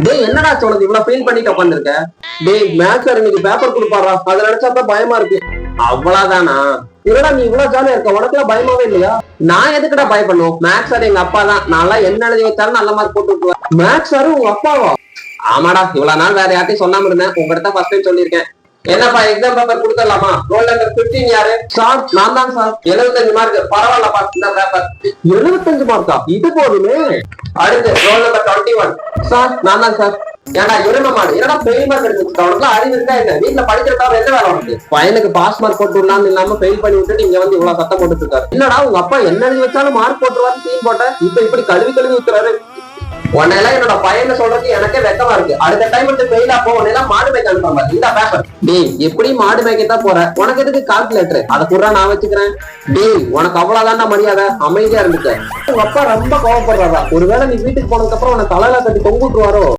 டேய் என்னடா உனக்கு இவ்வளவு ஃபீல் பண்ணிட்டு உட்காந்துருக்க? டேய் மேக்ஸ் சார் இன்னைக்கு பேப்பர் கொடுப்பாரா, அதை நினைச்சாதான் பயமா இருக்கு. அவ்வளவுதானா? இல்லடா நீ இவ்வளவு ஜாலியா இருக்க, உனக்குலாம் பயமாவே இல்லையா? நான் எதுக்குடா பயப்படணும்? மேக்ஸ் சார் எங்க அப்பா தான், நான் என்ன எழுதி வச்சாலும் நல்ல மார்க் போட்டு விட்டுருவேன். மேக்ஸ் சார் உங்க அப்பாவா? ஆமாடா, இவ்வளவு நாள் வேற யார்ட்டையும் சொல்லாம இருந்தேன், உங்ககிட்ட ஃபர்ஸ்ட் டைம் சொல்லியிருக்கேன். என்னப்பா எக்ஸாம் பேப்பர் கொடுத்துடலாமா? ரோல் நம்பர் 15 யாரு? சார் நான் தான் சார். 75 மார்க். பரவாயில்லப்பா, இந்த பேப்பர் 75 மார்க்கா? இது போதுமே. அடுத்து ரோல் நம்பர் 21 சார் நான் தான் சார். ஏடா இரும மாடு, என்னடா பெரிய மார்க் எடுத்து அவனுக்குலாம் அறிவு இருக்கா என்ன? வீட்டுல படிக்கிறதா என்ன வேலை உனக்கு? பையனுக்கு பாஸ் மார்க் போட்டு விடலாம்னு இல்லாம ஃபெயில் பண்ணி விட்டுட்டு இங்க வந்து இவ்வளவு சத்தம் போட்டுட்டு இருக்காரு. இல்லடா உங்க அப்பா என்ன எழுதி வச்சாலும் மார்க் போட்டுருவாரு சீன் போட்ட, இப்ப இப்படி கழுவி கழுவி ஊத்துறாரு. உன்னெல்லாம் என்னோட பையனை சொல்றது எனக்கே வெக்கமா இருக்கு. அடுத்த டைம் வந்து ஃபெயிலா போ, உன்னெல்லாம் மாடு மேய்க்க அனுப்பாம இந்த பேப்பர். டேய் எப்படி மாடு மேய்க்கத்தான் போற, உனக்கு எதுக்கு கால்குலேட்டர்? அதை கூட நான் வச்சுக்கிறேன். டேய் உனக்கு அவ்வளவுதான்டா மரியாதை, அமைதியா இருந்துக்க. உங்க அப்பா ரொம்ப கோவப்படுறாரா? ஒருவேளை நீ வீட்டுக்கு போனதுக்கு அப்புறம் உன தலையில கட்டி தொங்குட்டுருவாரோ?